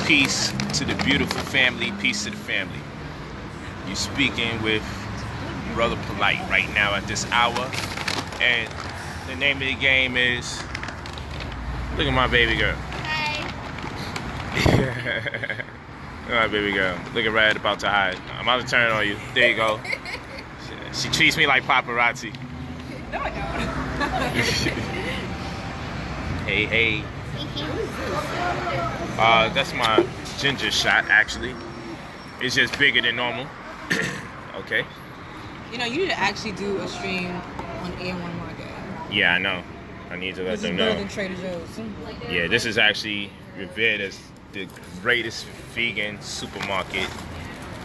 Peace to the beautiful family. Peace to the family. You're speaking with Brother Polight right now at this hour. And the name of the game is... Look at my baby girl. Hi. Look at my baby girl. Looking right about to hide. I'm about to turn on you. There you go. She treats me like paparazzi. No, I don't. Hey, hey. That's my ginger shot, actually. It's just bigger than normal. Okay. You know, you need to actually do a stream on A1 Market. Yeah, I know. I need to let them know. This is better than Trader Joe's. Yeah, this is actually revered as the greatest vegan supermarket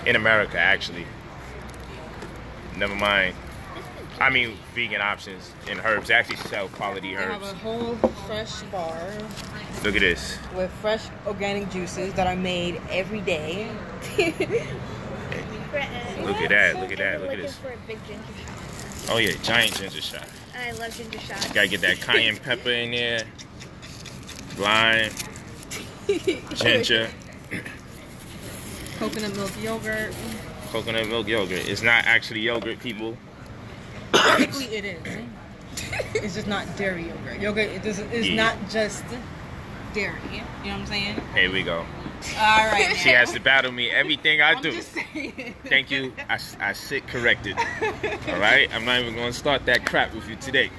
in America, actually. Never mind. I mean, vegan options and herbs. They actually sell quality They herbs. have a whole fresh bar Look at this. with fresh organic juices that are made every day. Look at that. Look at that. Look at this. For a big ginger shot. Oh, yeah. Giant ginger shot. I love ginger shots. Gotta get that cayenne pepper in there. Lime. Ginger. Coconut milk yogurt. Coconut milk yogurt. It's not actually yogurt, people. Technically, it is. It's just not dairy yogurt. Yogurt is not just dairy. You know what I'm saying? Here we go. All right. She has to battle me everything I do. I'm just saying. Thank you. I sit corrected. All right? I'm not even going to start that crap with you today.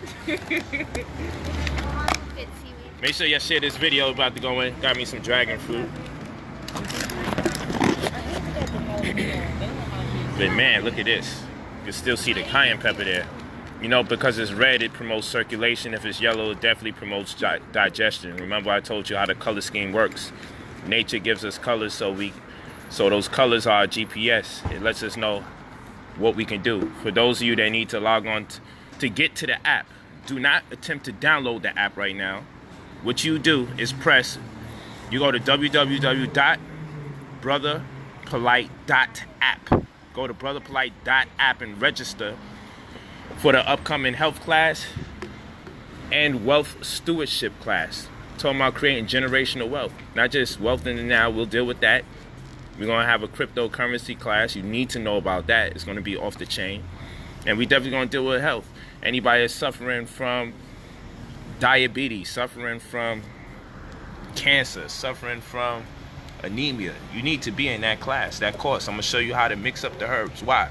Make sure y'all share this video about to go in. Got me some dragon fruit. But man, look at this. You can still see the cayenne pepper there. You know, because it's red, it promotes circulation. If it's yellow, it definitely promotes digestion. Remember, I told you how the color scheme works. Nature gives us colors, so those colors are our GPS. It lets us know what we can do. For those of you that need to log on to get to the app, do not attempt to download the app right now. What you do is you go to www.brotherpolight.app. Go to brotherpolight.app and register for the upcoming health class and wealth stewardship class. Talking about creating generational wealth. Not just wealth in the now, we'll deal with that. We're going to have a cryptocurrency class. You need to know about that. It's going to be off the chain. And we definitely going to deal with health. Anybody that's suffering from diabetes, suffering from cancer, suffering from anemia, you need to be in that class, that course. I'm going to show you how to mix up the herbs. Why?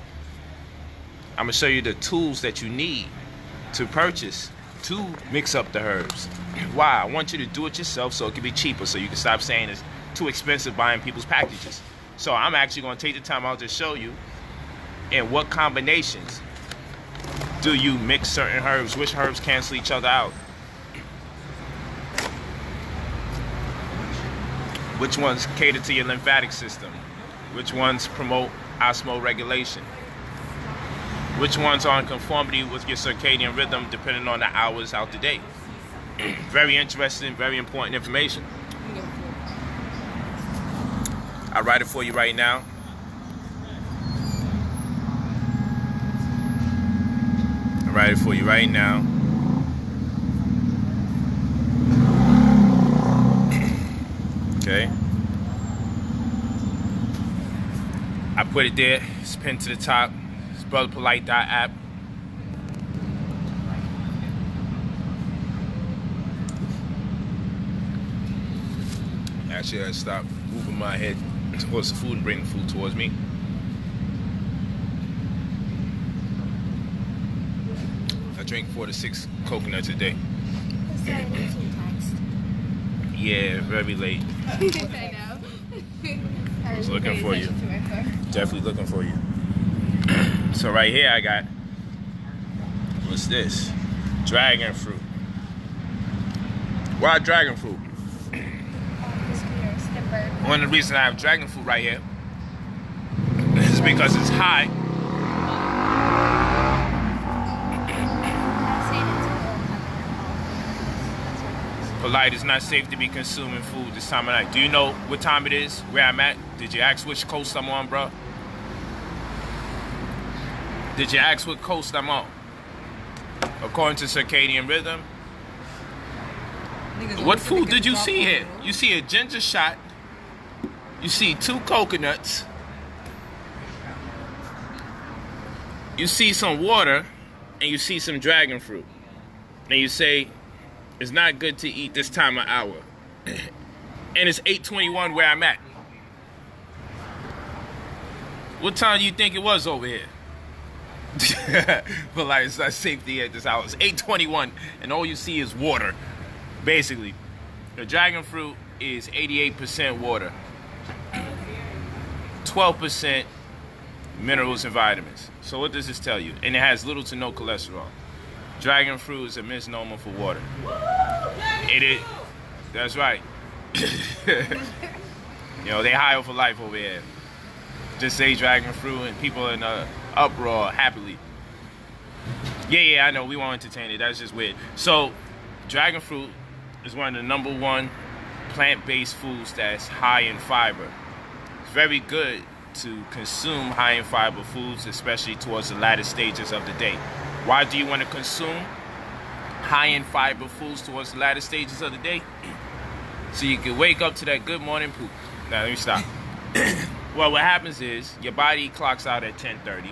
I'm going to show you the tools that you need to purchase to mix up the herbs. Why? I want you to do it yourself so it can be cheaper, so you can stop saying it's too expensive buying people's packages. So I'm actually going to take the time out to show you in what combinations do you mix certain herbs, which herbs cancel each other out. Which ones cater to your lymphatic system? Which ones promote osmoregulation? Which ones are in conformity with your circadian rhythm depending on the hours out the day? Very interesting, very important information. I'll write it for you right now. I'll write it for you right now. Okay. I put it there. It's pinned to the top. It's brotherpolight.app. Actually, I stop moving my head towards the food and bring the food towards me. I drink 4 to 6 coconuts a day. Yeah, very late. I know. I was looking for you. Definitely looking for you. So right here I got, what's this? Dragon fruit. Why dragon fruit? One of the reasons I have dragon fruit right here is because it's high. Polight, it's not safe to be consuming food this time of night. Do you know what time it is, where I'm at? Did you ask which coast I'm on, bro? Did you ask what coast I'm on? According to circadian rhythm. What food did you see here? You see a ginger shot you see 2 coconuts, you see some water, and you see some dragon fruit. And you say, it's not good to eat this time of hour. And it's 8:21 where I'm at. What time do you think it was over here? But like, it's not safety at this hour. It's 8:21, and all you see is water. Basically, the dragon fruit is 88% water, 12% minerals and vitamins. So what does this tell you? And it has little to no cholesterol. Dragon fruit is a misnomer for water. It is. That's right. You know, they high for life over here. Just say dragon fruit and people in uproar happily. Yeah, I know. We won't entertain it. That's just weird. So, dragon fruit is one of the number 1 plant-based foods that's high in fiber. It's very good to consume high in fiber foods, especially towards the latter stages of the day. Why do you want to consume high in fiber foods towards the latter stages of the day? So you can wake up to that good morning poop. Now, let me stop. Well, what happens is your body clocks out at 10:30,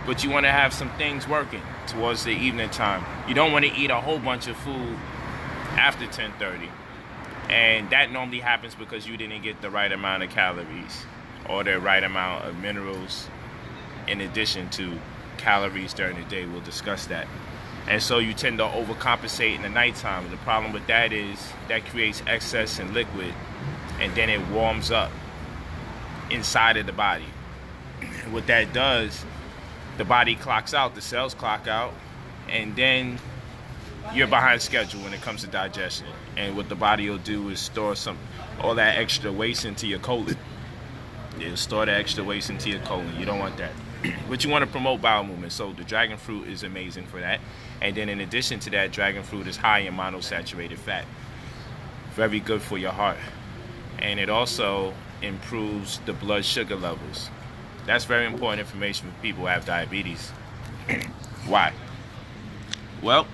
but you want to have some things working towards the evening time. You don't want to eat a whole bunch of food after 10:30, and that normally happens because you didn't get the right amount of calories or the right amount of minerals in addition to calories during the day. We'll discuss that. And so you tend to overcompensate in the nighttime. The problem with that is that creates excess in liquid, and then it warms up inside of the body. What that does, the body clocks out, the cells clock out, and then you're behind schedule when it comes to digestion. And what the body will do is store all that extra waste into your colon. It'll store that extra waste into your colon. You don't want that. But you want to promote bowel movement. So the dragon fruit is amazing for that. And then in addition to that, dragon fruit is high in monosaturated fat. Very good for your heart. And it also improves the blood sugar levels. That's very important information for people who have diabetes. Why? Well,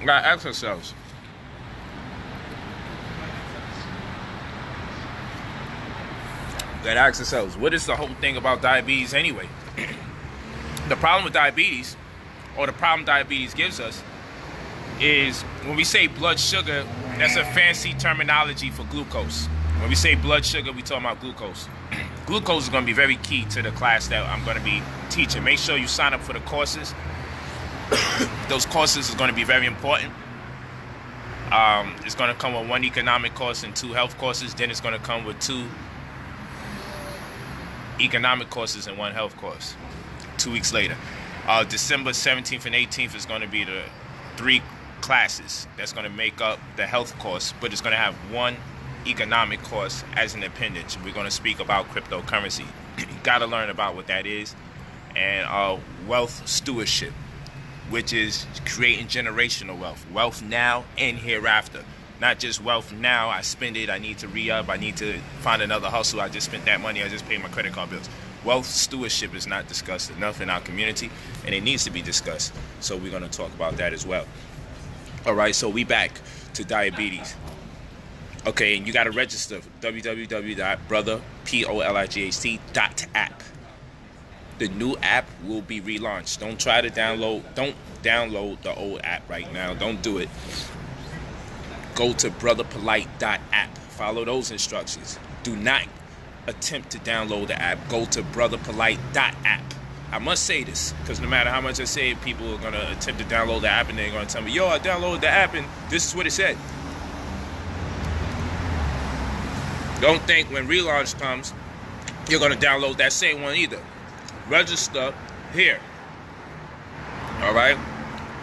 we gotta ask ourselves, what is the whole thing about diabetes anyway? The problem with diabetes, or the problem diabetes gives us, is when we say blood sugar, that's a fancy terminology for glucose. When we say blood sugar, we talk about glucose. Glucose is going to be very key to the class that I'm going to be teaching. Make sure you sign up for the courses. Those courses are going to be very important. It's going to come with 1 economic course and 2 health courses. Then it's going to come with 2 economic courses and 1 health course 2 weeks later. December 17th and 18th is going to be the 3 classes that's going to make up the health course, but it's going to have 1 economic course as an appendage. We're going to speak about cryptocurrency. Got to learn about what that is, and wealth stewardship, which is creating generational wealth now and hereafter. Not just wealth now, I spend it, I need to re-up, I need to find another hustle, I just spent that money, I just paid my credit card bills. Wealth stewardship is not discussed enough in our community, and it needs to be discussed. So we're going to talk about that as well. All right, so we back to diabetes. Okay, and you got to register www.brotherpolight.app. The new app will be relaunched. Don't download the old app right now. Don't do it. Go to brotherpolight.app. Follow those instructions. Do not attempt to download the app. Go to brotherpolight.app. I must say this, because no matter how much I say it, people are going to attempt to download the app and they're going to tell me, yo, I downloaded the app and this is what it said. Don't think when relaunch comes, you're going to download that same one either. Register here. All right?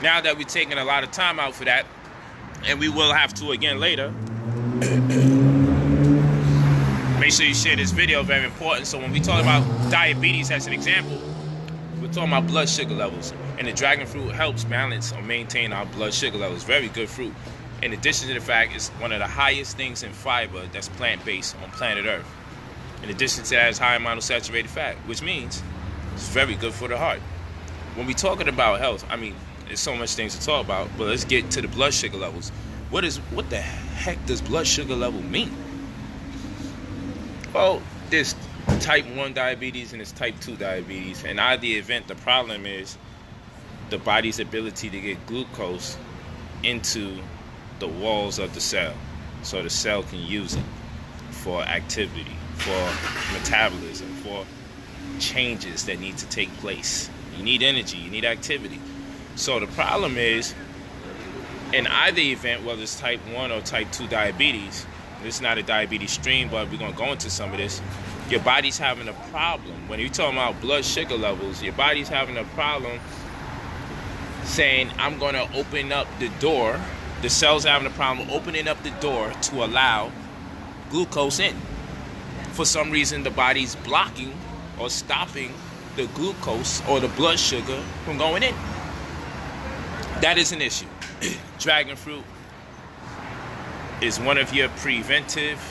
Now that we're taking a lot of time out for that, and we will have to again later, make sure you share this video, very important. So when we talk about diabetes as an example, we're talking about blood sugar levels. And the dragon fruit helps balance or maintain our blood sugar levels. Very good fruit. In addition to the fact it's one of the highest things in fiber that's plant-based on planet Earth. In addition to that, it's high in monounsaturated fat, which means it's very good for the heart. When we're talking about health, I mean, there's so much things to talk about, but let's get to the blood sugar levels. what the heck does blood sugar level mean? Well, there's type 1 diabetes and there's type 2 diabetes. And in the event, the problem is the body's ability to get glucose into the walls of the cell so the cell can use it for activity, for metabolism, for changes that need to take place. You need energy, you need activity. So the problem is, in either event, whether it's type 1 or type 2 diabetes, this is not a diabetes stream, but we're going to go into some of this, your body's having a problem. When you're talking about blood sugar levels, your body's having a problem saying, I'm going to open up the door. The cell's having a problem opening up the door to allow glucose in. For some reason, the body's blocking or stopping the glucose or the blood sugar from going in. That is an issue. Dragon fruit is one of your preventive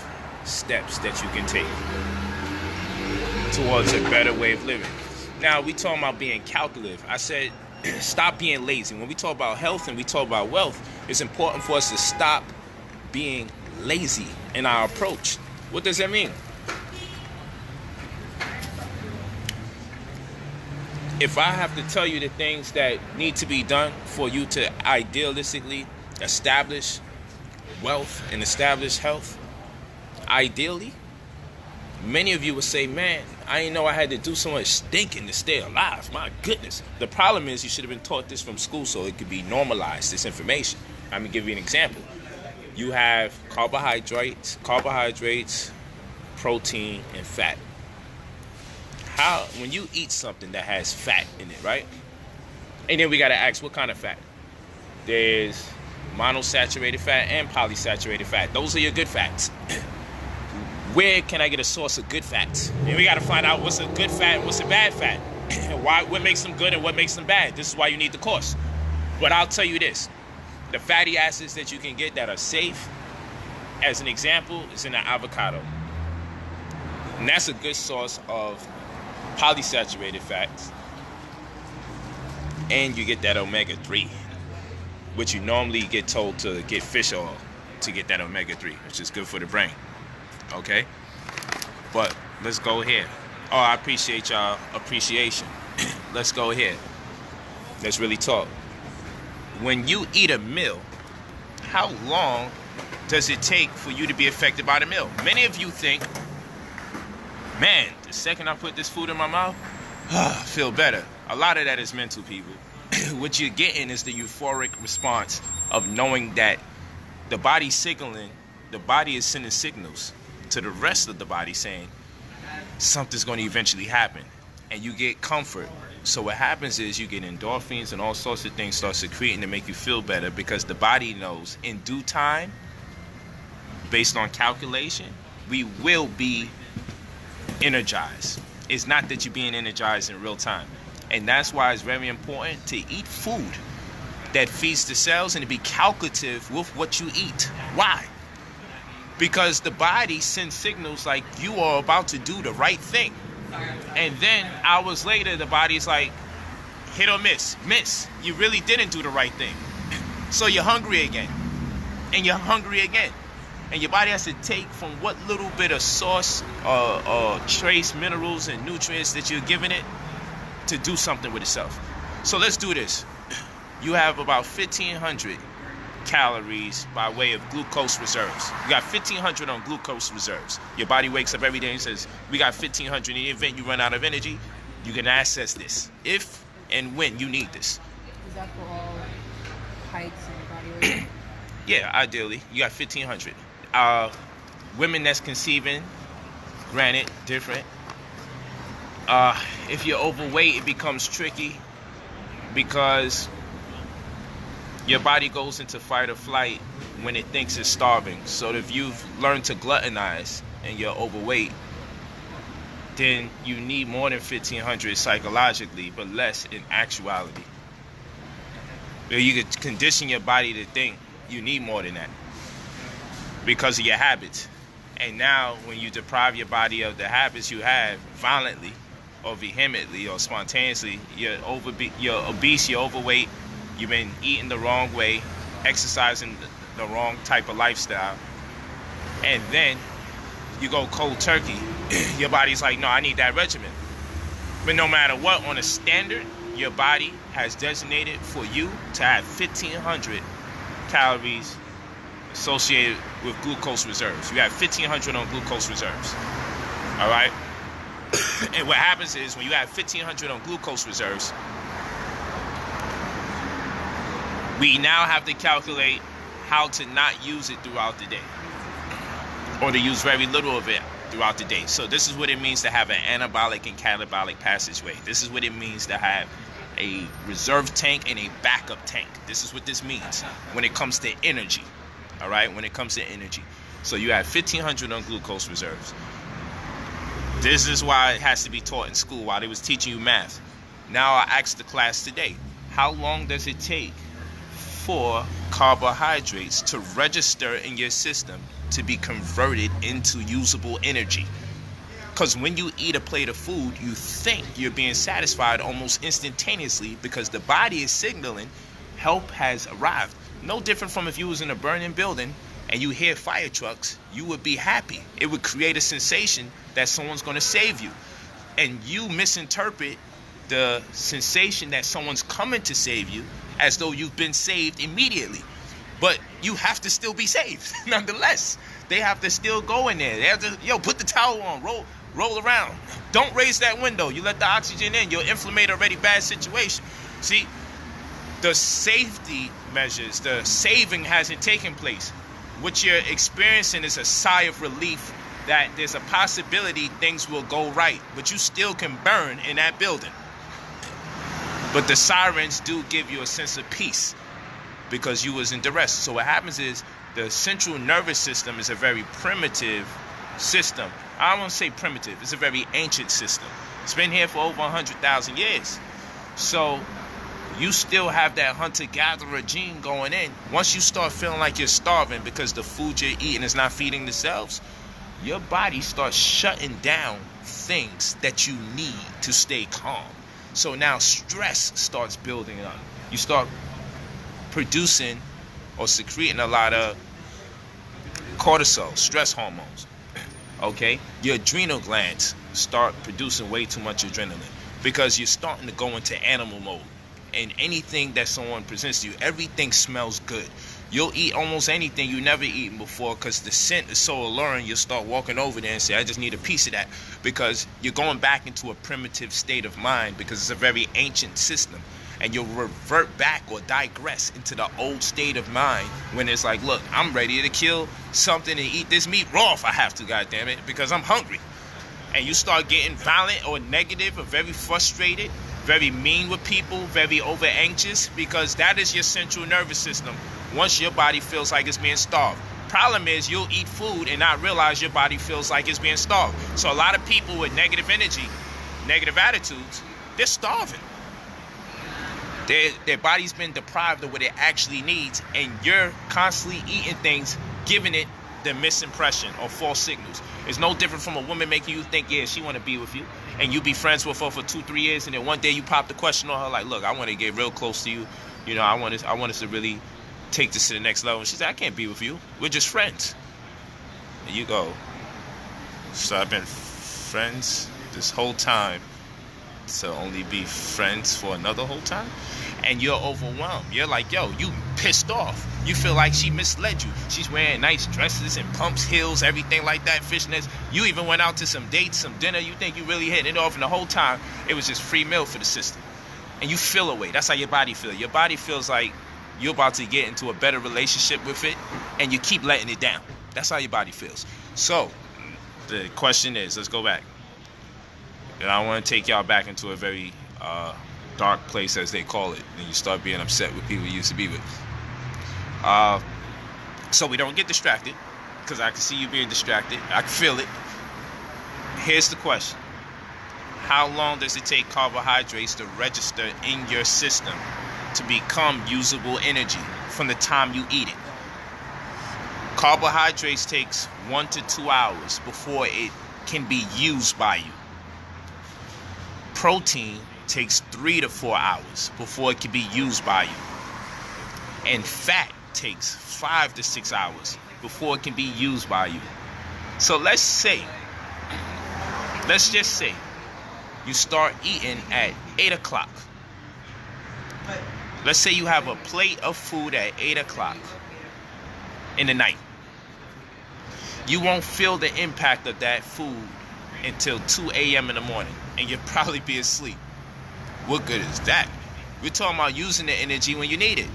steps that you can take towards a better way of living. Now, we talking about being calculative. I said, stop being lazy. When we talk about health and we talk about wealth, it's important for us to stop being lazy in our approach. What does that mean? If I have to tell you the things that need to be done for you to idealistically establish wealth and establish health, ideally, many of you would say, man, I didn't know I had to do so much thinking to stay alive. My goodness. The problem is you should have been taught this from school so it could be normalized, this information. I'm going to give you an example. You have carbohydrates, protein, and fat. When you eat something that has fat in it, right? And then we got to ask, what kind of fat? There's monosaturated fat and polysaturated fat. Those are your good fats. Where can I get a source of good fats? And we got to find out what's a good fat and what's a bad fat. What makes them good and what makes them bad. This is why you need the course. But I'll tell you this. The fatty acids that you can get that are safe, as an example, is in the avocado. And that's a good source of polysaturated fats. And you get that omega-3, which you normally get told to get fish oil to get that omega-3, which is good for the brain. Okay? But let's go here. Oh, I appreciate y'all appreciation. Let's go here. Let's really talk. When you eat a meal, how long does it take for you to be affected by the meal? Many of you think, man, the second I put this food in my mouth, I feel better. A lot of that is mental, people. What you're getting is the euphoric response of knowing that the body's signaling, the body is sending signals to the rest of the body saying something's going to eventually happen. And you get comfort. So what happens is you get endorphins and all sorts of things start secreting to make you feel better because the body knows in due time, based on calculation, we will be energized. It's not that you're being energized in real time. And that's why it's very important to eat food that feeds the cells and to be calculative with what you eat. Why? Because the body sends signals like you are about to do the right thing. And then hours later, the body's like, hit or miss. Miss. You really didn't do the right thing. So you're hungry again. And you're hungry again. And your body has to take from what little bit of source or trace minerals and nutrients that you're giving it to do something with itself. So let's do this. You have about 1,500 calories by way of glucose reserves. You got 1,500 on glucose reserves. Your body wakes up every day and says, we got 1,500. In the event you run out of energy, you can access this. If and when you need this. Is that for all heights and body weight? Yeah, ideally. You got 1,500. Women that's conceiving, granted, different. If you're overweight, it becomes tricky because your body goes into fight or flight when it thinks it's starving. So if you've learned to gluttonize and you're overweight, then you need more than 1,500 psychologically, but less in actuality. You could condition your body to think you need more than that because of your habits. And now when you deprive your body of the habits you have violently or vehemently or spontaneously, you're obese, you're overweight, you've been eating the wrong way, exercising the wrong type of lifestyle, and then you go cold turkey, your body's like, no, I need that regimen. But no matter what, on a standard, your body has designated for you to have 1,500 calories associated with glucose reserves. You have 1,500 on glucose reserves. All right? And what happens is when you have 1,500 on glucose reserves, we now have to calculate how to not use it throughout the day, or to use very little of it throughout the day. So this is what it means to have an anabolic and catabolic passageway. This is what it means to have a reserve tank and a backup tank. This is what this means when it comes to energy. All right, when it comes to energy. So you have 1,500 on glucose reserves. This is why it has to be taught in school while they was teaching you math. Now I asked the class today, how long does it take for carbohydrates to register in your system to be converted into usable energy? Because when you eat a plate of food, you think you're being satisfied almost instantaneously because the body is signaling help has arrived. No different from if you was in a burning building and you hear fire trucks, you would be happy. It would create a sensation that someone's going to save you. And you misinterpret the sensation that someone's coming to save you as though you've been saved immediately. But you have to still be saved nonetheless. They have to still go in there. They have to, put the towel on, roll around. Don't raise that window. You let the oxygen in, you'll inflammate a already bad situation. See, the safety measures, the saving hasn't taken place. What you're experiencing is a sigh of relief that there's a possibility things will go right, but you still can burn in that building. But the sirens do give you a sense of peace because you was in duress. So what happens is the central nervous system is a very primitive system. I don't want to say primitive. It's a very ancient system. It's been here for over 100,000 years. So you still have that hunter-gatherer gene going in. Once you start feeling like you're starving because the food you're eating is not feeding the cells, your body starts shutting down things that you need to stay calm. So now stress starts building up. You start producing or secreting a lot of cortisol, stress hormones. Okay? Your adrenal glands start producing way too much adrenaline because you're starting to go into animal mode. And anything that someone presents to you, everything smells good. You'll eat almost anything you never eaten before because the scent is so alluring. You'll start walking over there and say, I just need a piece of that, because you're going back into a primitive state of mind because it's a very ancient system. And you'll revert back or digress into the old state of mind when it's like, look, I'm ready to kill something and eat this meat raw if I have to, goddammit, because I'm hungry. And you start getting violent or negative or very frustrated, very mean with people, very over anxious, because that is your central nervous system once your body feels like it's being starved. Problem is, you'll eat food and not realize your body feels like it's being starved. So a lot of people with negative energy, negative attitudes, they're starving. Their body's been deprived of what it actually needs, and you're constantly eating things, giving it the misimpression or false signals. It's no different from a woman making you think, yeah, she want to be with you, and you be friends with her for 2-3 years, and then one day you pop the question on her like, look, I want to get real close to you. You know, I want us to really take this to the next level. And she said, I can't be with you. We're just friends. And you go, so I've been friends this whole time to only be friends for another whole time? And you're overwhelmed. You're like, yo, you pissed off. You feel like she misled you. She's wearing nice dresses and pumps, heels, everything like that, fishnets. You even went out to some dates, some dinner. You think you really hitting it off, and the whole time it was just free meal for the system. And you feel away. That's how your body feels. Your body feels like you're about to get into a better relationship with it, and you keep letting it down. That's how your body feels. So the question is, let's go back. And I want to take y'all back into a very dark place, as they call it, and you start being upset with people you used to be with. So we don't get distracted, because I can see you being distracted. I can feel it. Here's the question. How long does it take carbohydrates to register in your system to become usable energy from the time you eat it? Carbohydrates takes 1 to 2 hours before it can be used by you. Protein takes 3 to 4 hours before it can be used by you. And fat takes 5 to 6 hours before it can be used by you. So let's just say you start eating at 8 o'clock. Let's say you have a plate of food at 8 o'clock in the night. You won't feel the impact of that food until 2 a.m. in the morning, and you'll probably be asleep. What good is that? We're talking about using the energy when you need it.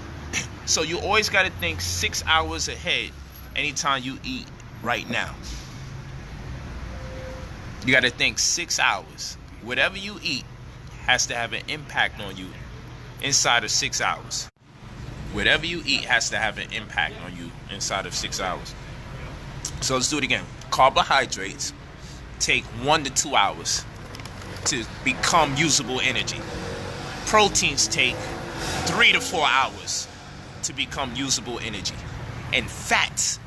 So you always got to think 6 hours ahead anytime you eat right now. You got to think 6 hours. Whatever you eat has to have an impact on you inside of 6 hours. Whatever you eat has to have an impact on you inside of 6 hours. So let's do it again. Carbohydrates take 1 to 2 hours to become usable energy. Proteins take 3 to 4 hours to become usable energy. And fats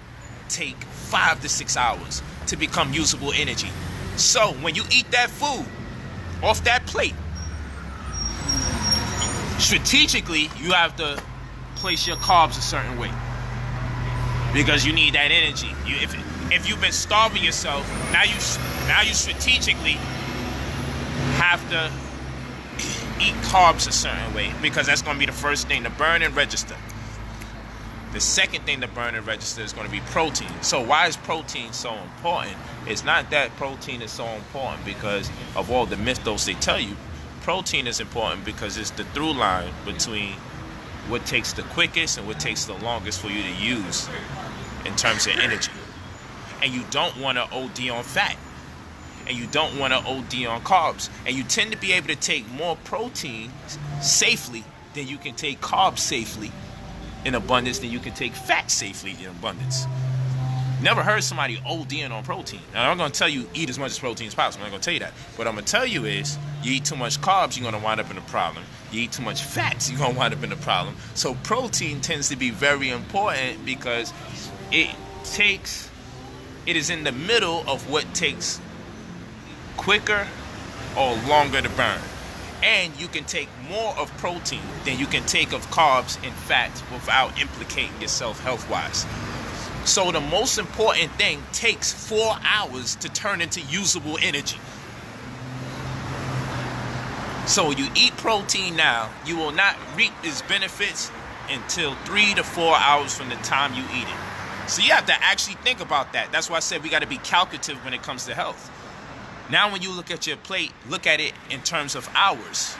take 5 to 6 hours to become usable energy. So when you eat that food off that plate, strategically you have to place your carbs a certain way, because you need that energy. If you've been starving yourself, now you strategically have to eat carbs a certain way, because that's going to be the first thing to burn and register. The second thing to burn and register is going to be protein. So why is protein so important? It's not that protein is so important because of all the mythos they tell you. Protein is important because it's the through line between what takes the quickest and what takes the longest for you to use in terms of energy. And you don't want to OD on fat. And you don't want to OD on carbs. And you tend to be able to take more protein safely than you can take carbs safely in abundance than you can take fat safely in abundance. Never heard somebody ODing on protein. Now, I'm going to tell you eat as much as protein as possible. I'm not going to tell you that. What I'm going to tell you is you eat too much carbs, you're going to wind up in a problem. You eat too much fats, you're going to wind up in a problem. So protein tends to be very important because it is in the middle of what takes quicker or longer to burn. And you can take more of protein than you can take of carbs and fats without implicating yourself health-wise. So the most important thing takes 4 hours to turn into usable energy. So when you eat protein now, you will not reap its benefits until 3 to 4 hours from the time you eat it. So you have to actually think about that. That's why I said we got to be calculative when it comes to health. Now when you look at your plate, look at it in terms of hours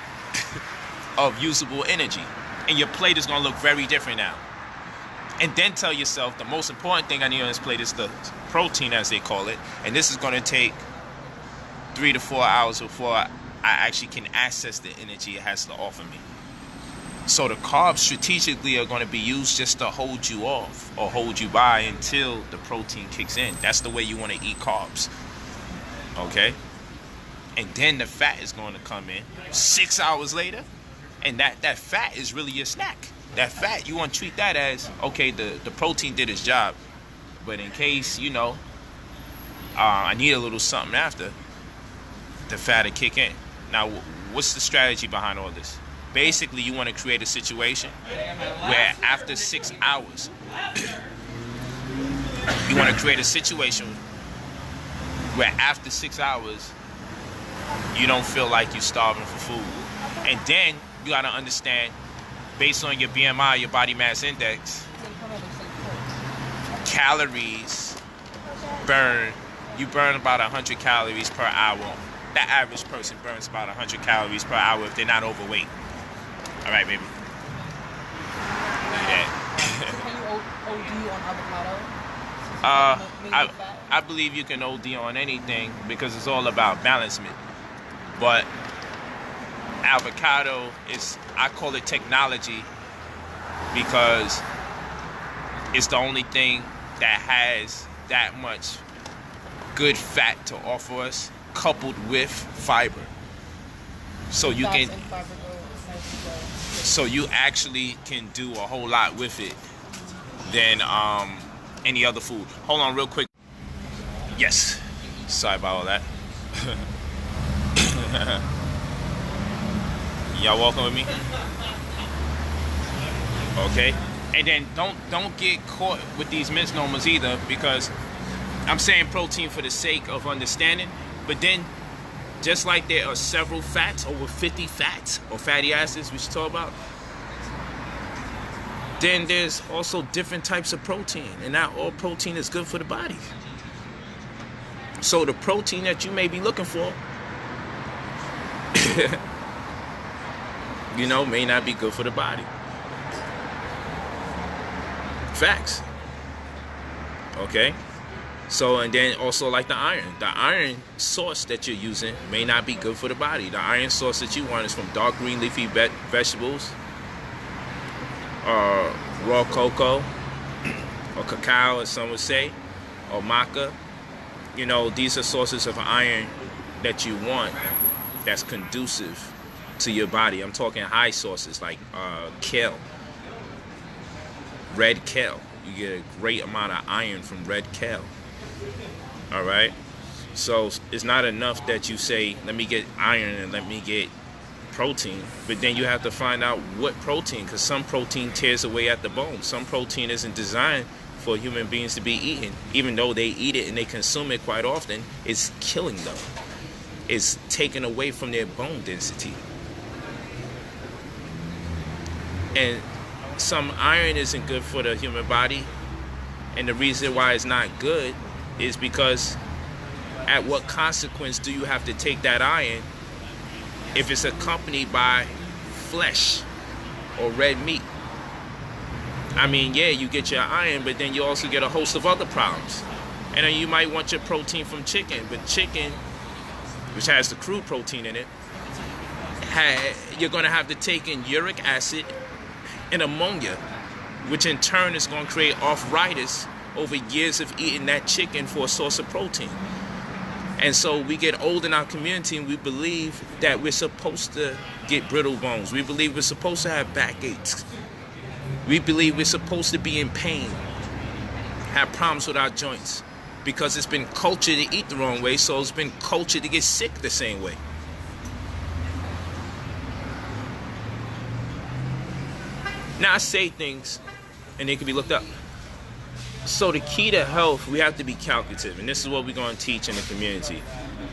of usable energy. And your plate is going to look very different now. And then tell yourself the most important thing I need on this plate is the protein, as they call it. And this is going to take 3 to 4 hours before I actually can access the energy it has to offer me. So the carbs strategically are going to be used just to hold you off or hold you by until the protein kicks in. That's the way you want to eat carbs. Okay? And then the fat is going to come in 6 hours later. And that fat is really your snack. That fat, you want to treat that as, okay, the protein did its job. But in case, I need a little something after, the fat will kick in. Now, what's the strategy behind all this? Basically, you want to create a situation where after 6 hours, you want to create a situation where after 6 hours, you don't feel like you're starving for food. And then you got to understand, based on your BMI, your body mass index, calories you burn about 100 calories per hour. The average person burns about 100 calories per hour if they're not overweight. All right, baby. Yeah. Can you OD on avocado? I believe you can OD on anything because it's all about balancement. But avocado I call it technology because it's the only thing that has that much good fat to offer us, coupled with fiber. So you actually can do a whole lot with it than any other food. Hold on real quick. Yes. Sorry about all that. Y'all walking with me? Okay. And then don't get caught with these misnomers either, because I'm saying protein for the sake of understanding, but then just like there are several fats, over 50 fats or fatty acids we should talk about, then there's also different types of protein, and not all protein is good for the body. So the protein that you may be looking for, may not be good for the body. Facts. Okay? So, and then also like the iron source that you're using may not be good for the body. The iron source that you want is from dark green leafy vegetables, raw cocoa, or cacao, as some would say, or maca. These are sources of iron that you want that's conducive to your body. I'm talking high sources like kale, red kale. You get a great amount of iron from red kale. All right, so it's not enough that you say, let me get iron and let me get protein, but then you have to find out what protein, because some protein tears away at the bone. Some protein isn't designed for human beings to be eaten. Even though they eat it and they consume it quite often, it's killing them. It's taken away from their bone density. And some iron isn't good for the human body, and the reason why it's not good is because at what consequence do you have to take that iron if it's accompanied by flesh or red meat? I mean, yeah, you get your iron, but then you also get a host of other problems. And then you might want your protein from chicken, but chicken, which has the crude protein in it, you're going to have to take in uric acid and ammonia, which in turn is going to create arthritis over years of eating that chicken for a source of protein. And so we get old in our community and we believe that we're supposed to get brittle bones. We believe we're supposed to have backaches. We believe we're supposed to be in pain, have problems with our joints, because it's been cultured to eat the wrong way, so it's been cultured to get sick the same way. Now I say things and they can be looked up. So the key to health, we have to be calculative, and this is what we're going to teach in the community.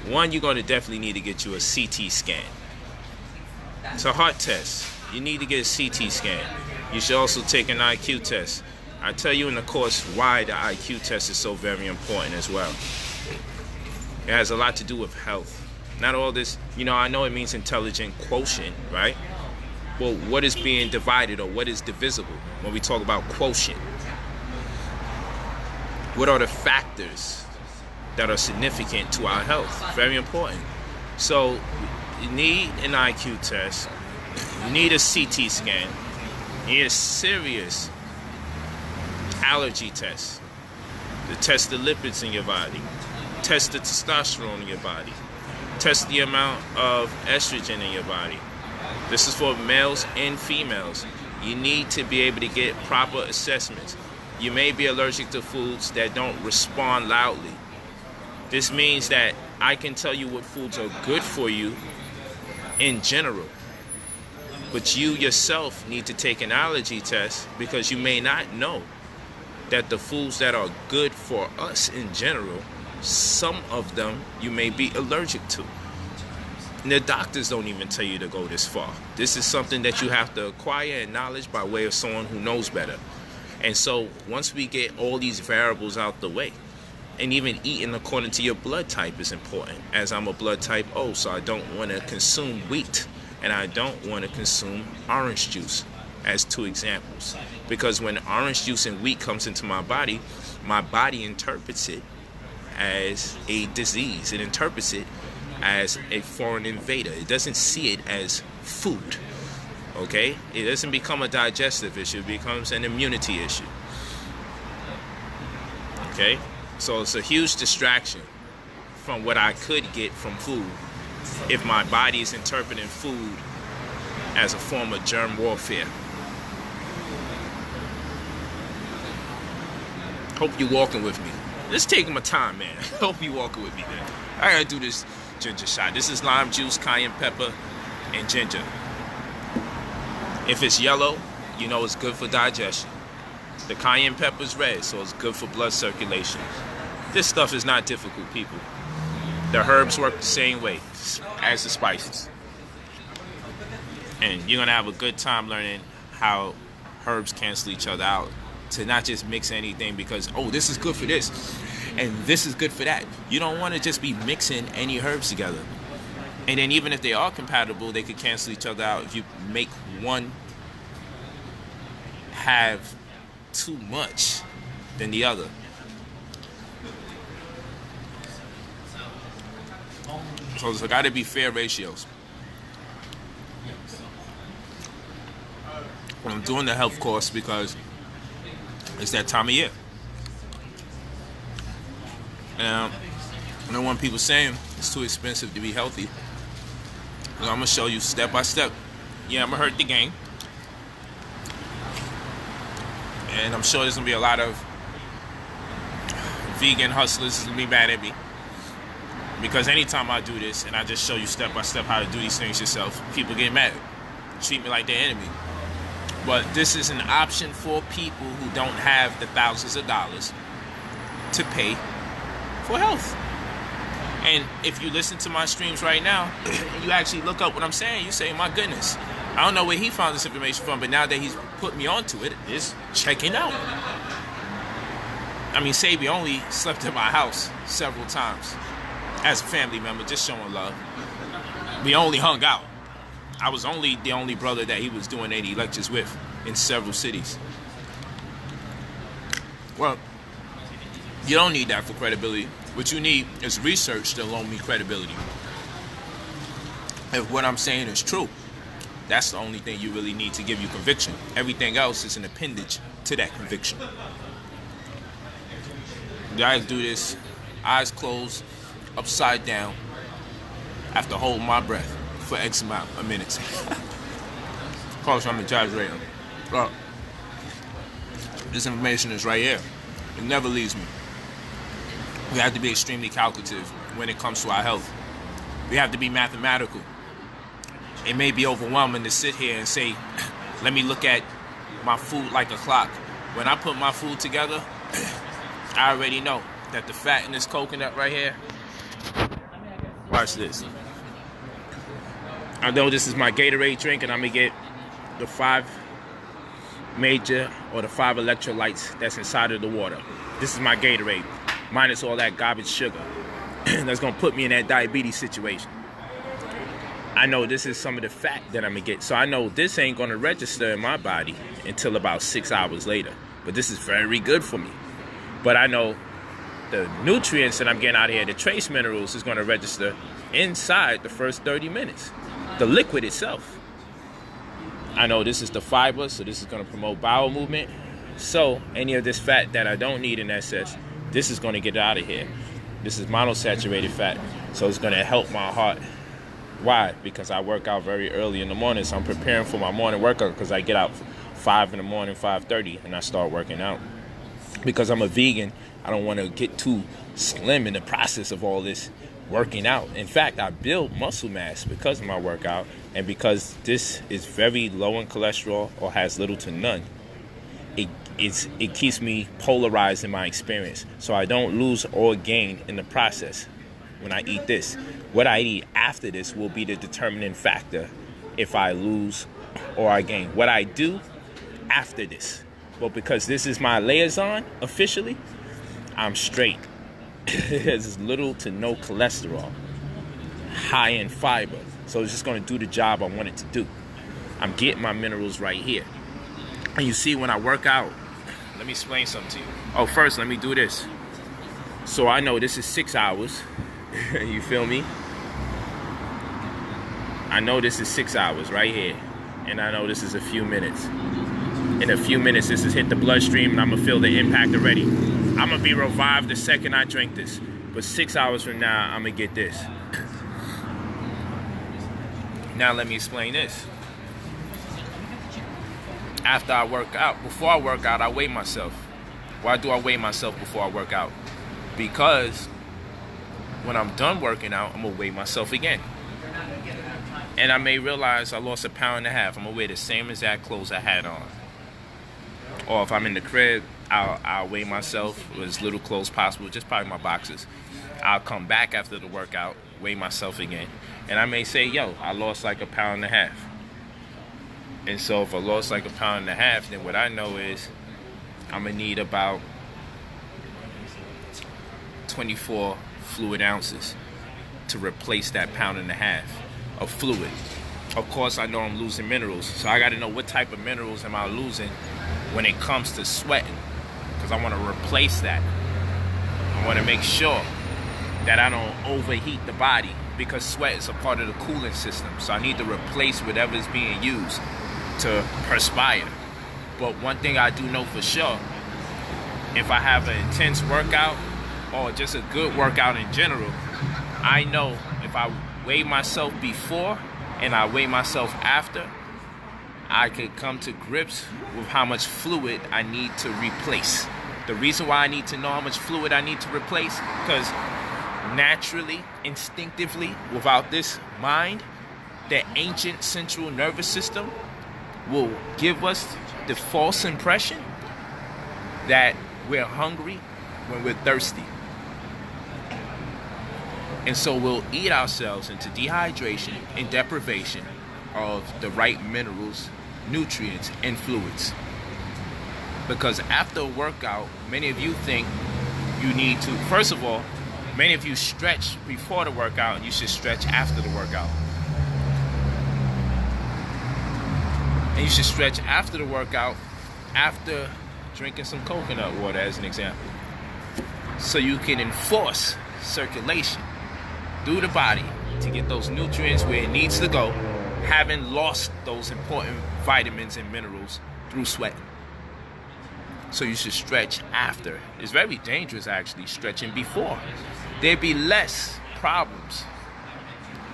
One, you're going to definitely need to get you a CT scan. It's a heart test. You need to get a CT scan. You should also take an IQ test. I tell you in the course why the IQ test is so very important as well. It has a lot to do with health. Not all this, I know it means intelligent quotient, right? Well, what is being divided, or what is divisible when we talk about quotient? What are the factors that are significant to our health? Very important. So you need an IQ test. You need a CT scan. You need a serious allergy test to test the lipids in your body, test the testosterone in your body, test the amount of estrogen in your body. This is for males and females. You need to be able to get proper assessments. You may be allergic to foods that don't respond loudly. This means that I can tell you what foods are good for you in general, but you yourself need to take an allergy test, because you may not know that the foods that are good for us in general, some of them you may be allergic to. And the doctors don't even tell you to go this far. This is something that you have to acquire in knowledge by way of someone who knows better. And so once we get all these variables out the way, and even eating according to your blood type is important, as I'm a blood type O, so I don't want to consume wheat, and I don't want to consume orange juice, as two examples. Because when orange juice and wheat comes into my body interprets it as a disease. It interprets it as a foreign invader. It doesn't see it as food. Okay? It doesn't become a digestive issue. It becomes an immunity issue. Okay? So it's a huge distraction from what I could get from food if my body is interpreting food as a form of germ warfare. Hope you're walking with me. Just taking my time, man. Hope you're walking with me, man. I gotta do this ginger shot. This is lime juice, cayenne pepper, and ginger. If it's yellow, you know it's good for digestion. The cayenne pepper's red, so it's good for blood circulation. This stuff is not difficult, people. The herbs work the same way as the spices. And you're gonna have a good time learning how herbs cancel each other out. To not just mix anything because, oh, this is good for this and this is good for that. You don't want to just be mixing any herbs together. And then even if they are compatible, they could cancel each other out if you make one have too much than the other. So there's got to be fair ratios. I'm doing the health course because it's that time of year. And I don't want people saying it's too expensive to be healthy. So I'm going to show you step by step. Yeah, I'm going to hurt the game. And I'm sure there's going to be a lot of vegan hustlers who's going to be mad at me. Because anytime I do this and I just show you step by step how to do these things yourself, people get mad. Treat me like their enemy. But this is an option for people who don't have the thousands of dollars to pay for health. And if you listen to my streams right now, and you actually look up what I'm saying, you say, my goodness, I don't know where he found this information from, but now that he's put me onto it, it's checking out. I mean, Sabi only slept in my house several times as a family member, just showing love. We only hung out. I was only the only brother that he was doing any lectures with in several cities. Well, you don't need that for credibility. What you need is research to loan me credibility. If what I'm saying is true, that's the only thing you really need to give you conviction. Everything else is an appendage to that conviction. Guys do this, eyes closed, upside down. I have to hold my breath for X amount of minutes. Of course, I'm exaggerating. But this information is right here. It never leaves me. We have to be extremely calculative when it comes to our health. We have to be mathematical. It may be overwhelming to sit here and say, let me look at my food like a clock. When I put my food together, I already know that the fat in this coconut right here, watch this. I know this is my Gatorade drink, and I'm going to get the 5 major or the 5 electrolytes that's inside of the water. This is my Gatorade, minus all that garbage sugar. That's going to put me in that diabetes situation. I know this is some of the fat that I'm going to get. So I know this ain't going to register in my body until about 6 hours later. But this is very good for me. But I know the nutrients that I'm getting out of here, the trace minerals, is going to register inside the first 30 minutes. The liquid itself. I know this is the fiber, so this is going to promote bowel movement. So any of this fat that I don't need in excess, this is going to get out of here. This is monosaturated fat, so it's going to help my heart. Why? Because I work out very early in the morning, so I'm preparing for my morning workout because I get out 5 in the morning, 5:30, and I start working out. Because I'm a vegan, I don't want to get too slim in the process of all this working out. In fact, I build muscle mass because of my workout, and because this is very low in cholesterol or has little to none, it keeps me polarized in my experience, so I don't lose or gain in the process when I eat this. What I eat after this will be the determining factor if I lose or I gain. What I do after this, well, because this is my liaison officially, I'm straight. There's little to no cholesterol, high in fiber, so it's just going to do the job I want it to do. I'm getting my minerals right here. And you see, when I work out, let me explain something to you. Oh, first, let me do this. So I know this is 6 hours. You feel me? I know this is 6 hours right here. And I know this is a few minutes. In a few minutes, this has hit the bloodstream, and I'm going to feel the impact already. I'm going to be revived the second I drink this. But 6 hours from now, I'm going to get this. Now let me explain this. After I work out, before I work out, I weigh myself. Why do I weigh myself before I work out? Because when I'm done working out, I'm going to weigh myself again. And I may realize I lost 1.5 pounds. I'm going to wear the same exact clothes I had on. Or if I'm in the crib, I'll weigh myself with as little clothes possible, just probably my boxes. I'll come back after the workout, weigh myself again. And I may say, yo, I lost like 1.5 pounds. And so if I lost like 1.5 pounds, then what I know is I'm going to need about 24 fluid ounces to replace that 1.5 pounds of fluid. Of course, I know I'm losing minerals, so I got to know what type of minerals am I losing when it comes to sweating, because I want to replace that. I want to make sure that I don't overheat the body, because sweat is a part of the cooling system. So I need to replace whatever is being used to perspire. But one thing I do know for sure, if I have an intense workout or just a good workout in general, I know if I weigh myself before and I weigh myself after, I could come to grips with how much fluid I need to replace. The reason why I need to know how much fluid I need to replace, because naturally, instinctively, without this mind, the ancient central nervous system will give us the false impression that we're hungry when we're thirsty. And so we'll eat ourselves into dehydration and deprivation of the right minerals, nutrients, and fluids. Because after a workout, many of you think you need to, first of all, many of you stretch before the workout, and you should stretch after the workout. And you should stretch after the workout, after drinking some coconut water, as an example. So you can enforce circulation through the body to get those nutrients where it needs to go, having lost those important vitamins and minerals through sweating. So you should stretch after. It's very dangerous, actually, stretching before. There'd be less problems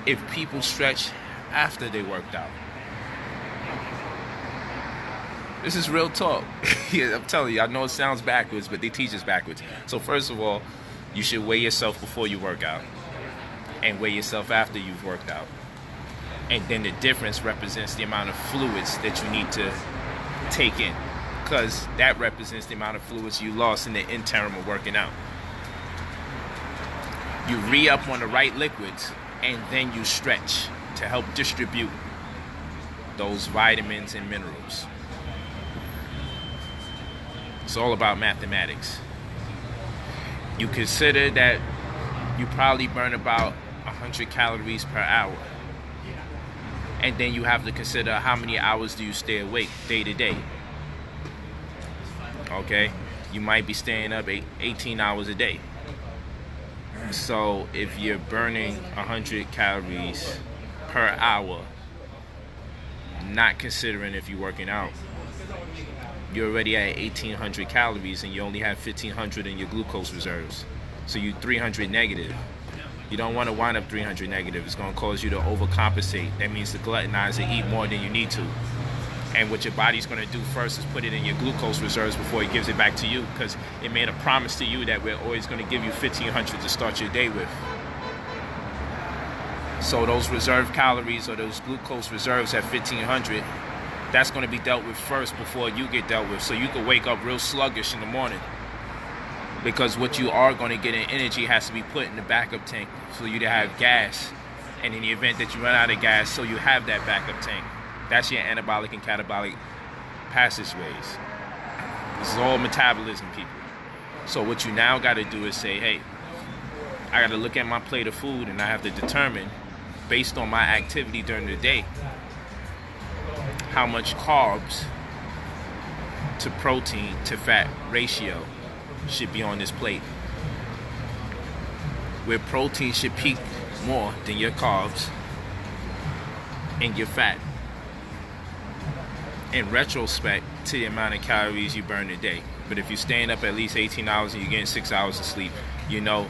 if people stretch after they worked out. This is real talk. Yeah, I'm telling you, I know it sounds backwards, but they teach us backwards. So first of all, you should weigh yourself before you work out, and weigh yourself after you've worked out. And then the difference represents the amount of fluids that you need to take in, because that represents the amount of fluids you lost in the interim of working out. You re-up on the right liquids, and then you stretch to help distribute those vitamins and minerals. It's all about mathematics. You consider that you probably burn about 100 calories per hour. And then you have to consider how many hours do you stay awake day to day. Okay? You might be staying up 18 hours a day. So if you're burning 100 calories per hour, not considering if you're working out, you're already at 1,800 calories and you only have 1,500 in your glucose reserves. So you're 300 negative. You don't want to wind up 300 negative. It's going to cause you to overcompensate. That means to gluttonize and eat more than you need to. And what your body's going to do first is put it in your glucose reserves before it gives it back to you, because it made a promise to you that we're always going to give you 1,500 to start your day with. So those reserve calories, or those glucose reserves at 1,500, that's going to be dealt with first before you get dealt with. So you can wake up real sluggish in the morning, because what you are going to get in energy has to be put in the backup tank for you to have gas. And in the event that you run out of gas, so you have that backup tank. That's your anabolic and catabolic passageways. This is all metabolism, people. So what you now got to do is say, hey, I got to look at my plate of food, and I have to determine, based on my activity during the day, how much carbs to protein to fat ratio should be on this plate. Where protein should peak more than your carbs and your fat, in retrospect to the amount of calories you burn a day. But if you're staying up at least 18 hours and you're getting 6 hours of sleep, you know,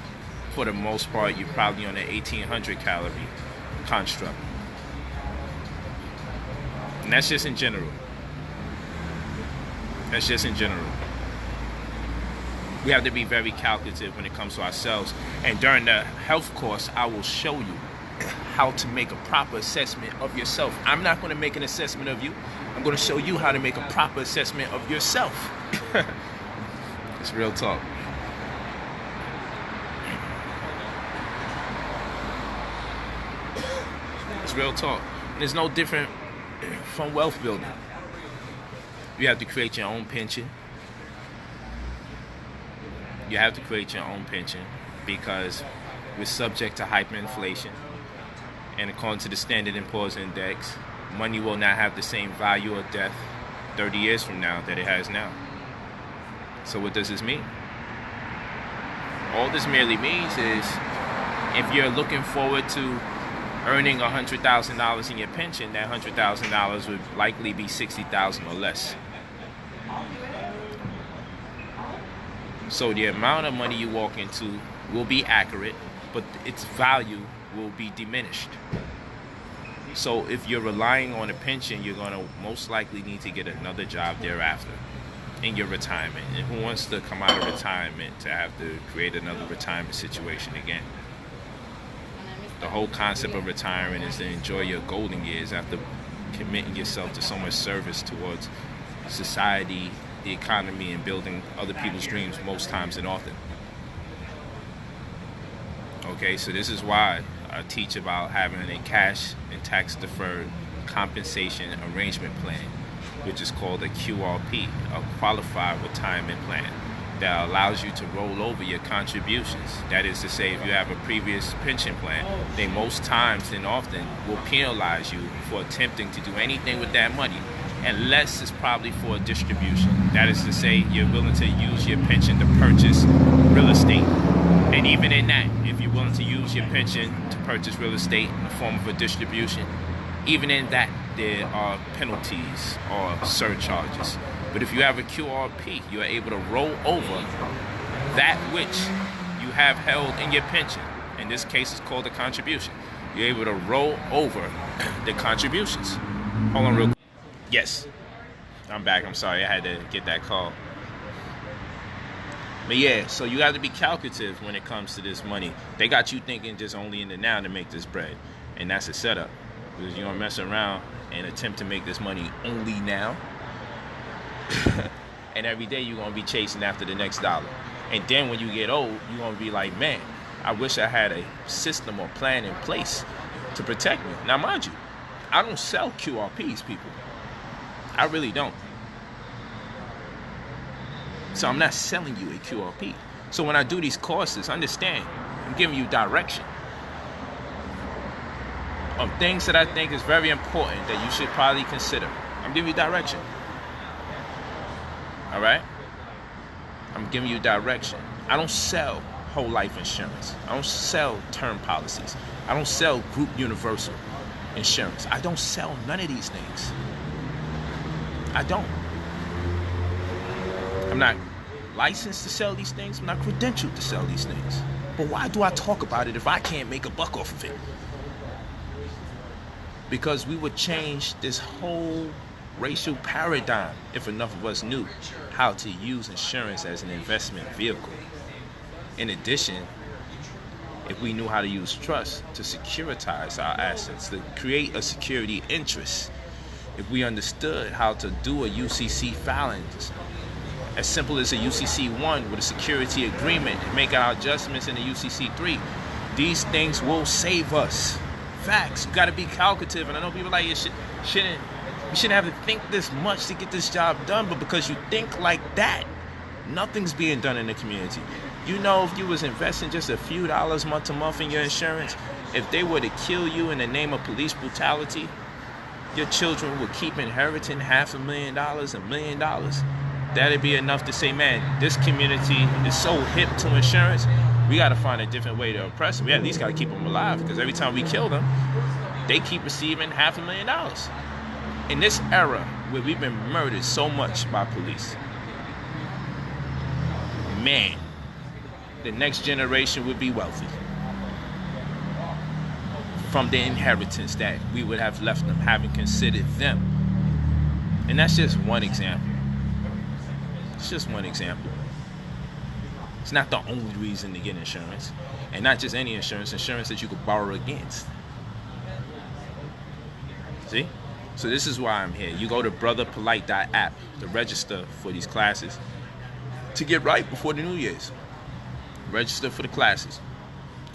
for the most part, you're probably on an 1,800 calorie construct. And that's just in general. That's just in general. We have to be very calculative when it comes to ourselves. And during the health course, I will show you how to make a proper assessment of yourself. I'm not going to make an assessment of you. I'm going to show you how to make a proper assessment of yourself. It's real talk. It's real talk. And it's no different from wealth building. You have to create your own pension. You have to create your own pension because we're subject to hyperinflation. And according to the Standard & Poor's Index, money will not have the same value or depth 30 years from now that it has now. So what does this mean? All this merely means is if you're looking forward to earning $100,000 in your pension, that $100,000 would likely be $60,000 or less. So the amount of money you walk into will be accurate, but its value will be diminished. So if you're relying on a pension, you're going to most likely need to get another job thereafter in your retirement. And who wants to come out of retirement to have to create another retirement situation again? The whole concept of retiring is to enjoy your golden years after committing yourself to so much service towards society, the economy, and building other people's dreams most times and often. Okay, so this is why I teach about having a cash and tax deferred compensation arrangement plan, which is called a QRP, a qualified retirement plan, that allows you to roll over your contributions. That is to say, if you have a previous pension plan, they most times and often will penalize you for attempting to do anything with that money, unless it's probably for a distribution. That is to say, you're willing to use your pension to purchase real estate. And even in that, if you're willing to use your pension to purchase real estate in the form of a distribution, even in that, there are penalties or surcharges. But if you have a QRP, you are able to roll over that which you have held in your pension. In this case, it's called a contribution. You're able to roll over the contributions. Hold on real quick. Yes, I'm back. I'm sorry. I had to get that call. But yeah, so you have to be calculative when it comes to this money. They got you thinking just only in the now to make this bread. And that's a setup. Because you're going to mess around and attempt to make this money only now. And every day you're going to be chasing after the next dollar. And then when you get old, you're going to be like, man, I wish I had a system or plan in place to protect me. Now, mind you, I don't sell QRPs, people. I really don't. So I'm not selling you a QRP. So when I do these courses, understand, I'm giving you direction of things that I think is very important that you should probably consider. I'm giving you direction. All right? I'm giving you direction. I don't sell whole life insurance. I don't sell term policies. I don't sell group universal insurance. I don't sell none of these things. I don't. I'm not licensed to sell these things. I'm not credentialed to sell these things. But why do I talk about it if I can't make a buck off of it? Because we would change this whole racial paradigm if enough of us knew how to use insurance as an investment vehicle. In addition, if we knew how to use trust to securitize our assets, to create a security interest, if we understood how to do a UCC filing, as simple as a UCC1 with a security agreement, and make our adjustments in the UCC3, these things will save us. Facts. You got to be calculative, and I know people like you shouldn't have to think this much to get this job done, but because you think like that, nothing's being done in the community. You know, if you was investing just a few dollars month to month in your insurance, if they were to kill you in the name of police brutality, your children would keep inheriting $500,000, $1 million. That'd be enough to say, man, this community is so hip to insurance, we got to find a different way to oppress them. We at least got to keep them alive, because every time we kill them, they keep receiving $500,000. In this era where we've been murdered so much by police, man, the next generation would be wealthy from the inheritance that we would have left them, having considered them. And that's just one example. It's just one example. It's not the only reason to get insurance. And not just any insurance, insurance that you could borrow against. See? So this is why I'm here. You go to brotherpolight.app to register for these classes to get right before the New Year's. Register for the classes.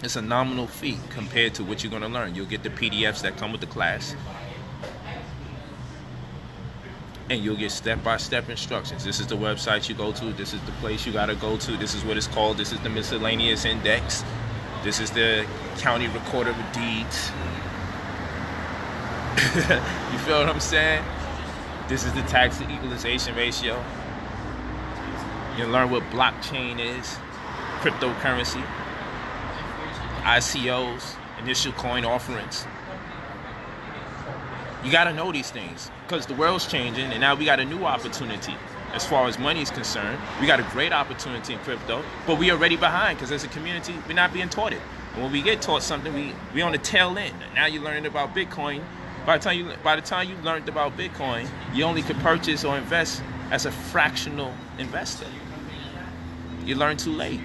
It's a nominal fee compared to what you're going to learn. You'll get the PDFs that come with the class. And you'll get step-by-step instructions. This is the website you go to. This is the place you got to go to. This is what it's called. This is the miscellaneous index. This is the county recorder of deeds. You feel what I'm saying? This is the tax to equalization ratio. You learn what blockchain is, cryptocurrency, ICOs, initial coin offerings. You got to know these things because the world's changing, and now we got a new opportunity as far as money is concerned. We got a great opportunity in crypto, but we already behind because as a community, we're not being taught it. And when we get taught something, we on the tail end. Now you're learning about Bitcoin. By the time you learned about Bitcoin, you only could purchase or invest as a fractional investor. You learn too late,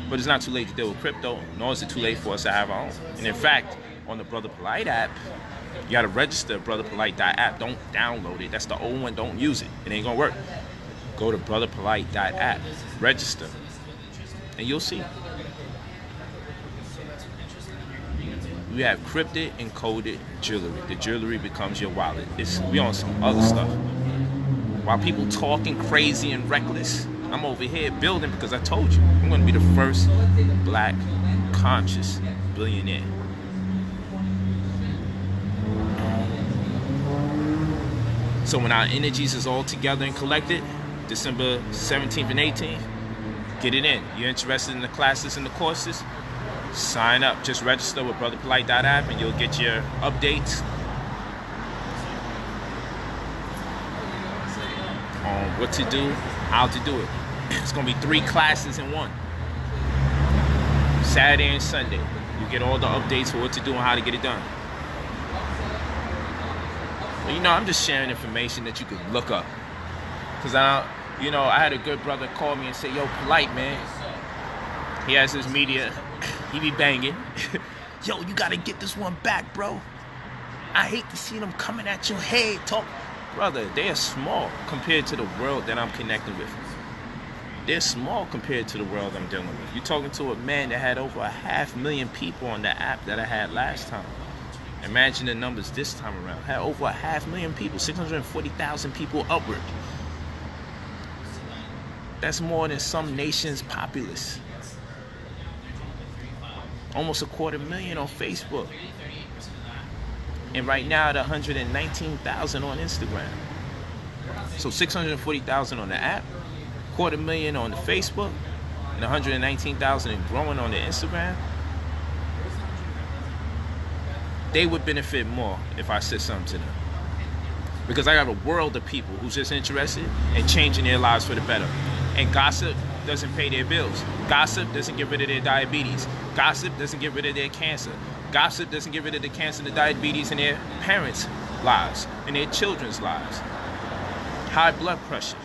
but it's not too late to deal with crypto, nor is it too late for us to have our own. And in fact, on the Brother Polight app, you gotta register brotherpolight.app. Don't download it. That's the old one. Don't use it. It ain't gonna work. Go to brotherpolight.app, register, and you'll see. We have crypted and coded jewelry. The jewelry becomes your wallet. We on some other stuff. While people talking crazy and reckless, I'm over here building because I told you I'm gonna be the first black conscious billionaire. So when our energies is all together and collected, December 17th and 18th, get it in. You're interested in the classes and the courses? Sign up. Just register with brotherpolight.app and you'll get your updates on what to do, how to do it. It's going to be 3 classes in one. Saturday and Sunday. You get all the updates for what to do and how to get it done. Well, you know, I'm just sharing information that you could look up. Because I had a good brother call me and say, yo, Polight, man. He has his media. He be banging. Yo, you got to get this one back, bro. I hate to see them coming at your head. Brother, they are small compared to the world that I'm connecting with. They're small compared to the world I'm dealing with. You're talking to a man that had over 500,000 people on the app that I had last time. Imagine the numbers this time around. Had over 500,000 people, 640,000 people upward. That's more than some nations' populace. Almost 250,000 on Facebook. And right now at 119,000 on Instagram. So 640,000 on the app, 250,000 on the Facebook, and 119,000 and growing on the Instagram. They would benefit more if I said something to them. Because I got a world of people who's just interested in changing their lives for the better. And gossip doesn't pay their bills. Gossip doesn't get rid of their diabetes. Gossip doesn't get rid of their cancer. Gossip doesn't get rid of the cancer and the diabetes in their parents' lives, in their children's lives. High blood pressure,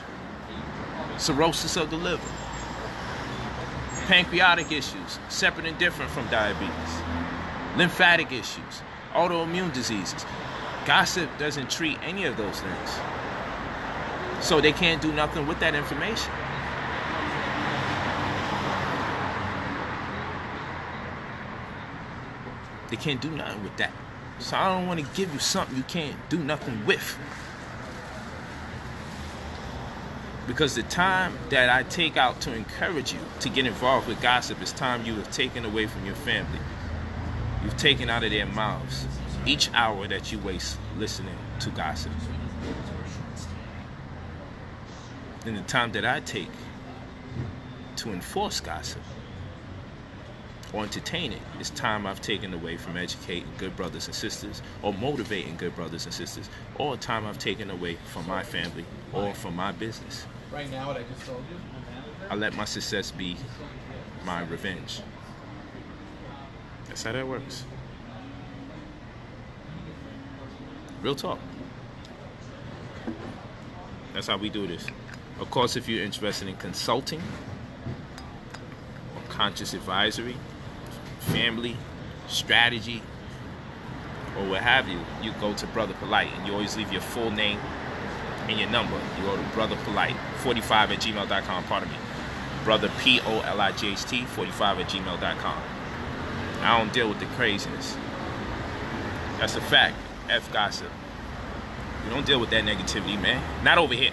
cirrhosis of the liver, pancreatic issues, separate and different from diabetes, lymphatic issues, autoimmune diseases. Gossip doesn't treat any of those things. So they can't do nothing with that information. They can't do nothing with that. So I don't want to give you something you can't do nothing with. Because the time that I take out to encourage you to get involved with gossip is time you have taken away from your family. You've taken out of their mouths each hour that you waste listening to gossip. And the time that I take to enforce gossip or entertain it is time I've taken away from educating good brothers and sisters or motivating good brothers and sisters, or time I've taken away from my family or from my business. Right now, what I just told you, I let my success be my revenge. That's how that works. Real talk. That's how we do this. Of course, if you're interested in consulting or conscious advisory, family, strategy, or what have you, you go to Brother Polight, and you always leave your full name and your number. You go to Brother Polight 45@gmail.com. Pardon me, Brother POLIGHT 45@gmail.com. I don't deal with the craziness. That's a fact. F gossip. We don't deal with that negativity, man. Not over here.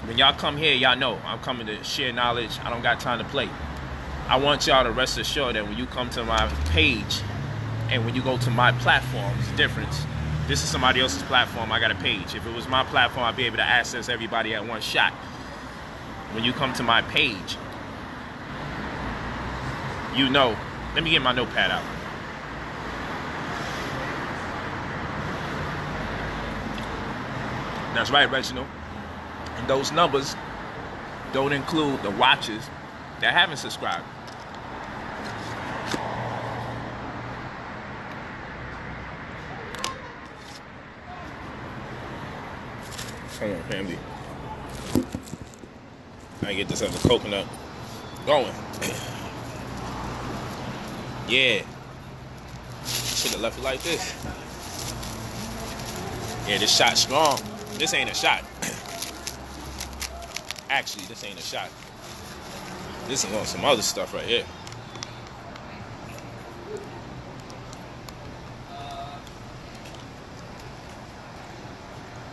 When y'all come here, y'all know I'm coming to share knowledge. I don't got time to play. I want y'all to rest assured that when you come to my page and when you go to my platform, it's a difference. This is somebody else's platform. I got a page. If it was my platform, I'd be able to access everybody at one shot. When you come to my page, you know. Let me get my notepad out. That's right, Reginald. And those numbers don't include the watchers that haven't subscribed. Come on, family. I get this other coconut going. Yeah. Should have left it like this. Yeah, this shot's strong. This ain't a shot. Actually, this ain't a shot. This is on some other stuff right here.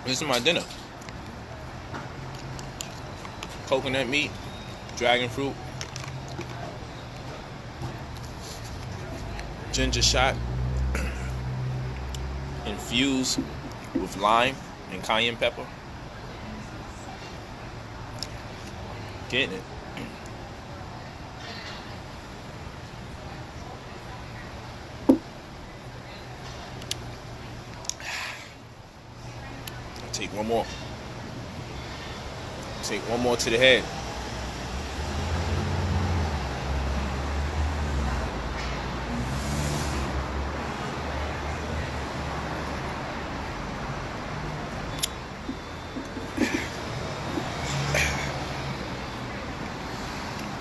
This is my dinner. Coconut meat, dragon fruit, ginger shot, infused with lime and cayenne pepper. Getting it. I'll take one more. Take one more to the head.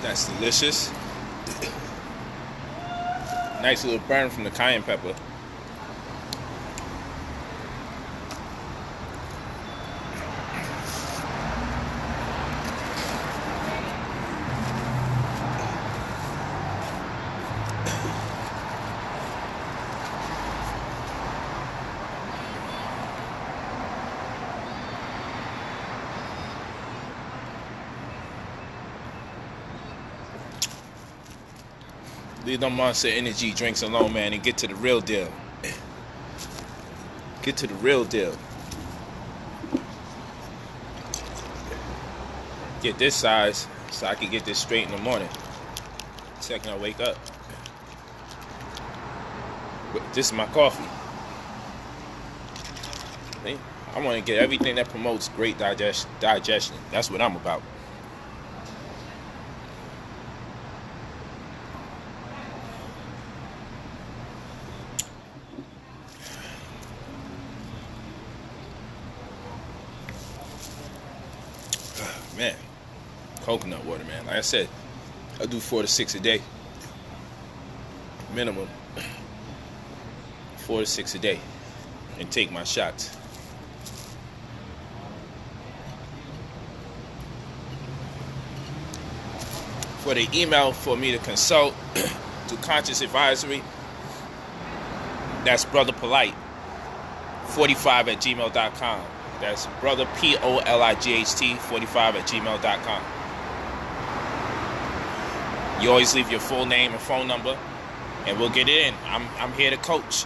That's delicious. Nice little burn from the cayenne pepper. Leave them Monster Energy drinks alone, man, and get to the real deal. Get to the real deal. Get this size so I can get this straight in the morning. Second I wake up. But this is my coffee. See? I want to get everything that promotes great digestion. That's what I'm about. Man, coconut water, man. Like I said, I do 4 to 6 a day. Minimum. 4 to 6 a day. And take my shots. For the email for me to consult, to Conscious Advisory, that's Brother Polight 45@gmail.com. That's Brother POLIGHT 45@gmail.com. You always leave your full name and phone number, and we'll get it in. I'm here to coach.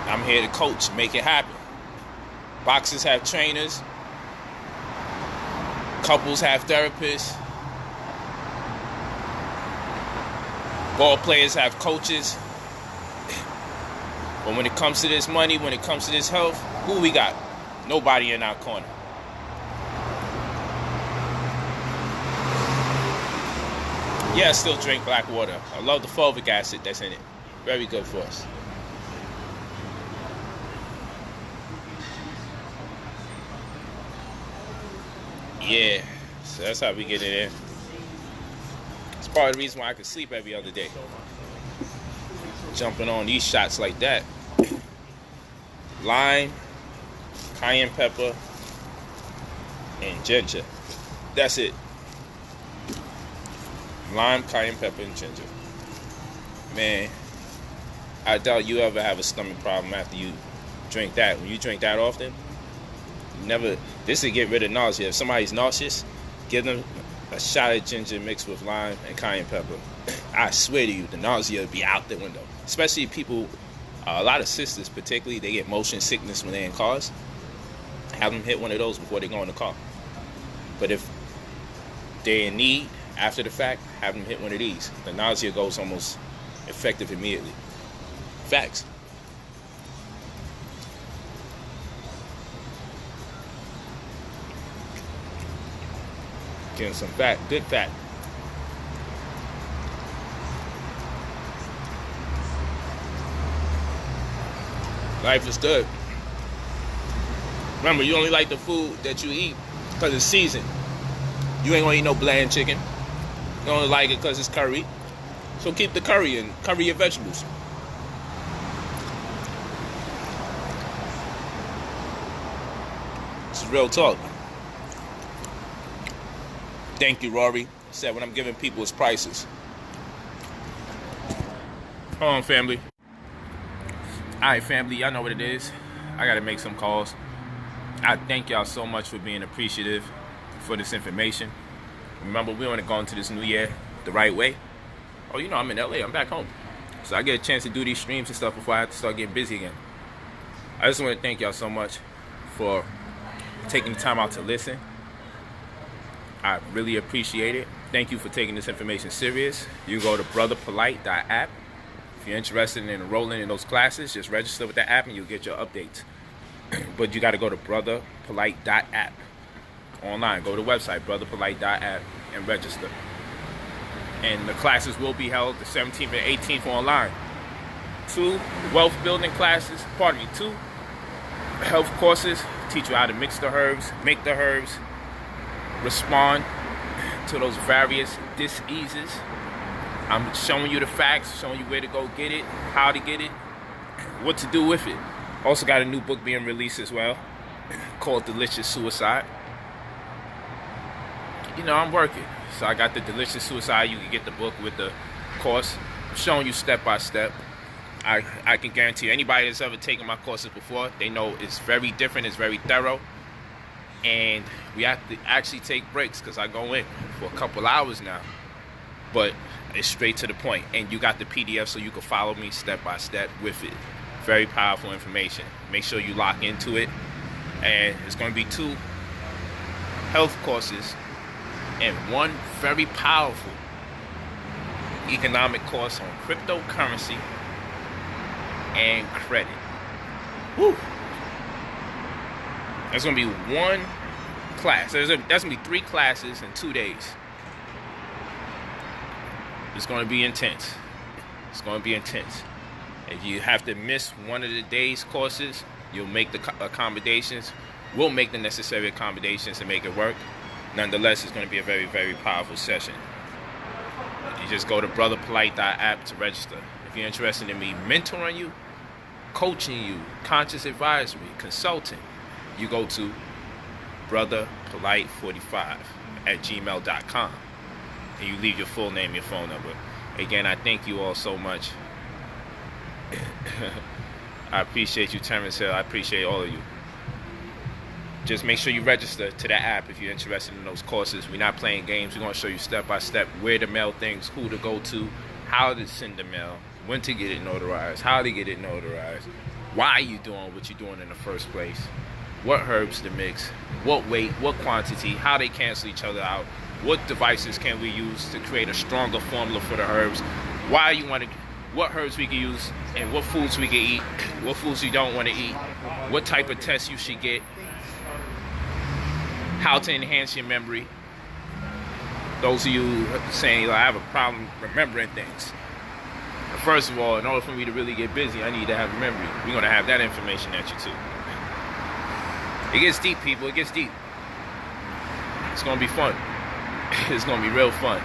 I'm here to coach, make it happen. Boxers have trainers. Couples have therapists. Ball players have coaches. But when it comes to this money, when it comes to this health, who we got? Nobody in our corner. Yeah, I still drink black water. I love the fulvic acid that's in it. Very good for us. Yeah, so that's how we get it in. It's part of the reason why I can sleep every other day. Jumping on these shots like that. lime, cayenne pepper, and ginger. That's it. Lime, cayenne pepper, and ginger. Man, I doubt you ever have a stomach problem after you drink that. When you drink that often, this will get rid of nausea. If somebody's nauseous, give them a shot of ginger mixed with lime and cayenne pepper. I swear to you, the nausea will be out the window. Especially people, a lot of sisters particularly, they get motion sickness when they're in cars. Have them hit one of those before they go in the car. But if they're in need after the fact, have them hit one of these. The nausea goes almost effective immediately. Facts. Getting some fat, good fat. Life is good. Remember, you only like the food that you eat because it's seasoned. You ain't gonna eat no bland chicken. You only like it because it's curry. So keep the curry and curry your vegetables. This is real talk. Thank you, Rory. Said what I'm giving people is prices. Hold on, family. Alright, family, y'all know what it is. I gotta make some calls. I thank y'all so much for being appreciative for this information. Remember, we want to go into this new year the right way. Oh, you know, I'm in LA. I'm back home. So I get a chance to do these streams and stuff before I have to start getting busy again. I just want to thank y'all so much for taking the time out to listen. I really appreciate it. Thank you for taking this information serious. You can go to brotherpolight.app. If you're interested in enrolling in those classes, just register with the app and you'll get your updates. But you got to go to brotherpolight.app online. Go to the website, brotherpolight.app, and register. And the classes will be held the 17th and 18th online. 2 wealth building classes, 2 health courses, teach you how to mix the herbs, make the herbs, respond to those various diseases. I'm showing you the facts, showing you where to go get it, how to get it, what to do with it. Also got a new book being released as well called Delicious Suicide. You know, I'm working. So I got the Delicious Suicide. You can get the book with the course. I'm showing you step by step. I can guarantee you, anybody that's ever taken my courses before, they know it's very different, it's very thorough. And we have to actually take breaks because I go in for a couple hours now. But it's straight to the point. And you got the PDF so you can follow me step by step with it. Very powerful information. Make sure you lock into it. And it's going to be 2 health courses and 1 very powerful economic course on cryptocurrency and credit. Woo! There's going to be 1 class. That's going to be 3 classes in 2 days. It's going to be intense. It's going to be intense. If you have to miss one of the day's courses, you'll make the accommodations. We'll make the necessary accommodations to make it work. Nonetheless, it's going to be a very, very powerful session. You just go to brotherpolite.app to register. If you're interested in me mentoring you, coaching you, conscious advisory, consulting, you go to brotherpolite45@gmail.com and you leave your full name, your phone number. Again, I thank you all so much. I appreciate you, Terrence Hill. I appreciate all of you. Just make sure you register to that app if you're interested in those courses. We're not playing games. We're going to show you step by step where to mail things, who to go to, how to send the mail, when to get it notarized, how to get it notarized, why you doing what you're doing in the first place, what herbs to mix, what weight, what quantity, how they cancel each other out, what devices can we use to create a stronger formula for the herbs, why you want to, what herbs we can use, and what foods we can eat, what foods you don't want to eat, what type of tests you should get, how to enhance your memory. Those of you saying, I have a problem remembering things. First of all, in order for me to really get busy, I need to have memory. We're going to have that information at you too. It gets deep, people. It gets deep. It's going to be fun. It's going to be real fun.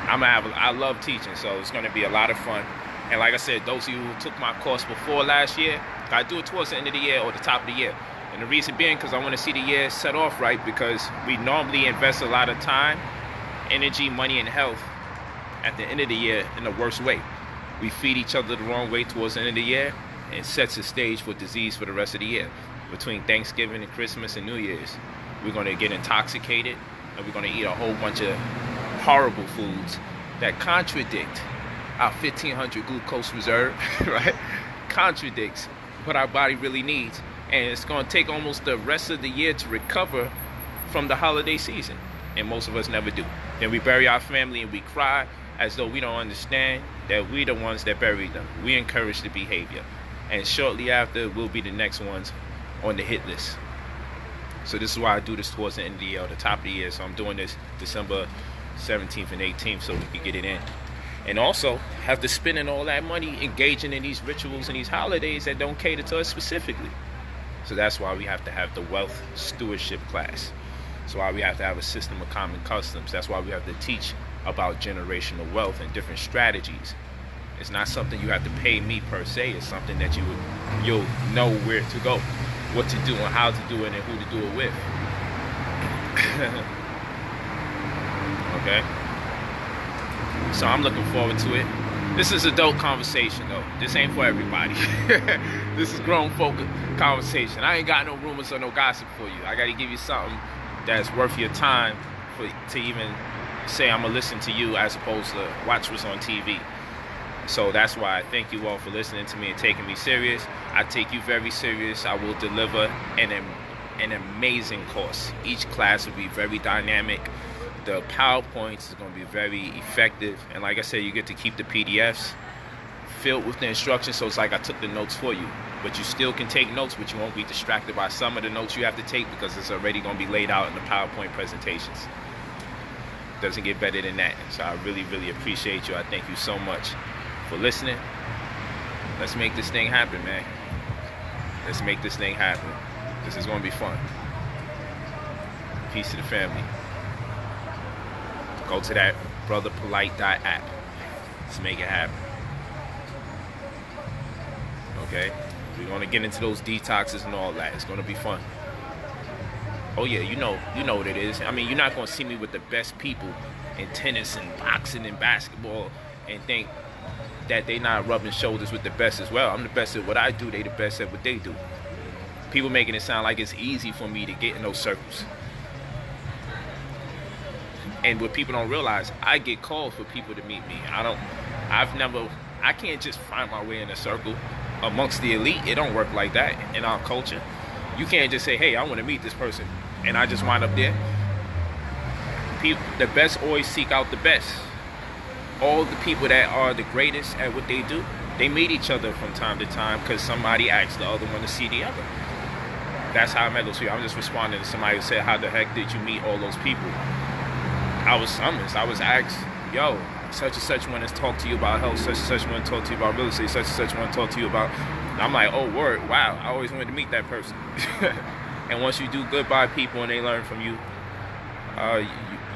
I love teaching, so it's going to be a lot of fun. And like I said, those of you who took my course before last year, I do it towards the end of the year or the top of the year. And the reason being because I want to see the year set off right, because we normally invest a lot of time, energy, money, and health at the end of the year in the worst way. We feed each other the wrong way towards the end of the year, and it sets the stage for disease for the rest of the year. Between Thanksgiving and Christmas and New Year's, we're going to get intoxicated, and we're going to eat a whole bunch of horrible foods that contradict our 1500 glucose reserve, right? Contradicts what our body really needs. And it's going to take almost the rest of the year to recover from the holiday season. And most of us never do. Then we bury our family and we cry as though we don't understand that we're the ones that buried them. We encourage the behavior. And shortly after, we'll be the next ones on the hit list. So this is why I do this towards the end of the year or the top of the year. So I'm doing this December 17th and 18th so we can get it in. And also, after spending all that money engaging in these rituals and these holidays that don't cater to us specifically. So that's why we have to have the wealth stewardship class. That's why we have to have a system of common customs. That's why we have to teach about generational wealth and different strategies. It's not something you have to pay me per se. It's something that you'll know where to go, what to do and how to do it and who to do it with. Okay? So I'm looking forward to it. This is adult conversation though. This ain't for everybody. This is grown folk conversation. I ain't got no rumors or no gossip for you. I gotta give you something that's worth your time to even say I'm gonna listen to you as opposed to watch what's on TV. So that's why I thank you all for listening to me and taking me serious. I take you very serious. I will deliver an amazing course. Each class will be very dynamic. The PowerPoints is going to be very effective. And like I said, you get to keep the PDFs filled with the instructions. So it's like I took the notes for you. But you still can take notes, but you won't be distracted by some of the notes you have to take because it's already going to be laid out in the PowerPoint presentations. Doesn't get better than that. So I really, really appreciate you. I thank you so much for listening. Let's make this thing happen, man. Let's make this thing happen. This is going to be fun. Peace to the family. Go to that brotherpolight.app. Let's make it happen. Okay? We're going to get into those detoxes and all that. It's going to be fun. Oh yeah, you know what it is. I mean, you're not going to see me with the best people in tennis and boxing and basketball and think that they not rubbing shoulders with the best as well. I'm the best at what I do. They the best at what they do. People making it sound like it's easy for me to get in those circles. And what people don't realize, I get called for people to meet me. I can't just find my way in a circle amongst the elite. It don't work like that in our culture. You can't just say, hey, I want to meet this person, and I just wind up there. The best always seek out the best. All the people that are the greatest at what they do, they meet each other from time to time because somebody asks the other one to see the other. That's how I met those people. I'm just responding to somebody who said, how the heck did you meet all those people? I was summoned. I was asked, yo, such and such want to talk to you about health, such and such want to talk to you about real estate, such and such want to talk to you about... And I'm like, oh, word, wow, I always wanted to meet that person. And once you do good by people and they learn from you,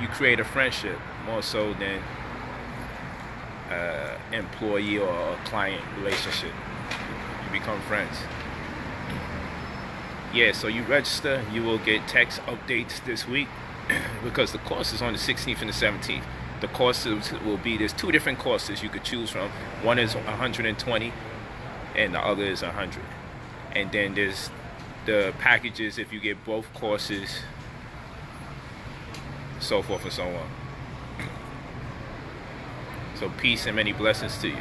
you create a friendship more so than employee or a client relationship. You become friends. Yeah, so you register, you will get text updates this week because the course is on the 16th and the 17th. The courses will be, there's two different courses you could choose from. One is 120 and the other is 100. And then there's the packages if you get both courses, so forth and so on. So peace and many blessings to you.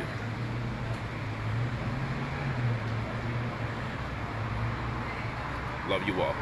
Love you all.